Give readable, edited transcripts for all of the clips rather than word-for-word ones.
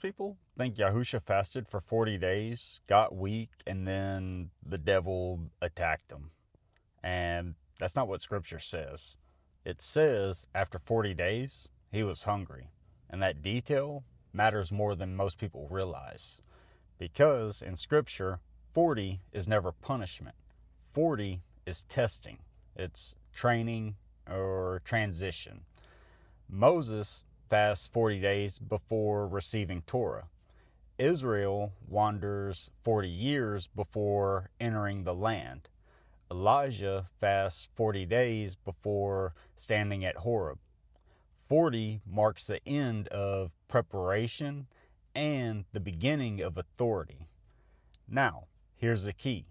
People think Yahusha fasted for 40 days, got weak, and then the devil attacked him. And that's not what Scripture says. It says after 40 days, he was hungry. And that detail matters more than most people realize. Because in Scripture, 40 is never punishment. 40 is testing. It's training or transition. Moses fasts 40 days before receiving Torah. Israel wanders 40 years before entering the land. Elijah fasts 40 days before standing at Horeb. 40 marks the end of preparation and the beginning of authority. Now, here's the key.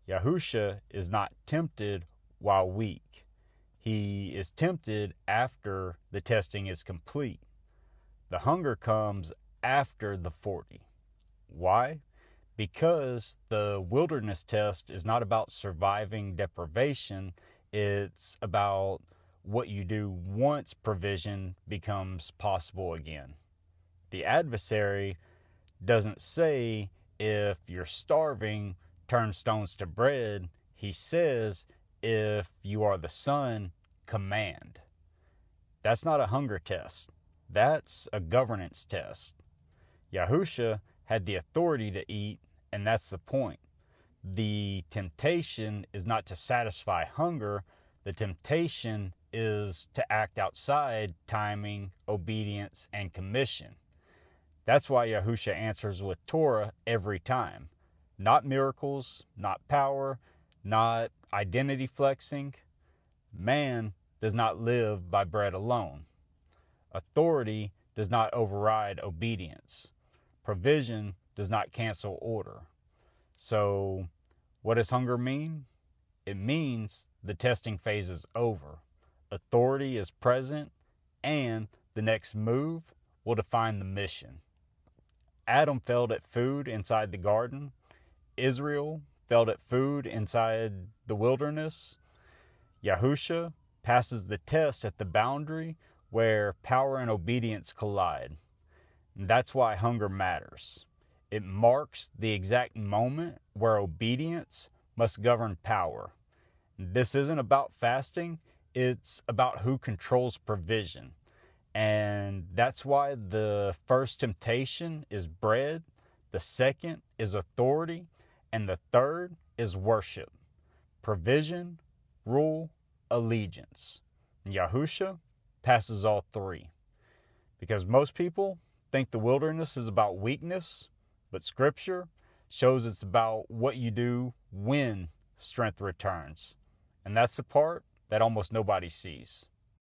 Yahusha is not tempted while weak. He is tempted after the testing is complete. The hunger comes after the 40. Why? Because the wilderness test is not about surviving deprivation. It's about what you do once provision becomes possible again. The adversary doesn't say if you're starving, turn stones to bread. He says if you are the Son, command. That's not a hunger test. That's a governance test. Yahusha had the authority to eat, and that's the point. The temptation is not to satisfy hunger. The temptation is to act outside timing, obedience, and commission. That's why Yahusha answers with Torah every time. Not miracles, not power, not identity flexing. Man does not live by bread alone. Authority does not override obedience. Provision does not cancel order. So, what does hunger mean? It means the testing phase is over. Authority is present, and the next move will define the mission. Adam failed at food inside the garden. Israel failed at food inside the wilderness. Yahusha passes the test at the boundary where power and obedience collide. And that's why hunger matters. It marks the exact moment where obedience must govern power. This isn't about fasting, it's about who controls provision. And that's why the first temptation is bread, the second is authority, and the third is worship. Provision, rule, allegiance. And Yahusha passes all three. Because most people think the wilderness is about weakness, but Scripture shows it's about what you do when strength returns. And that's the part that almost nobody sees.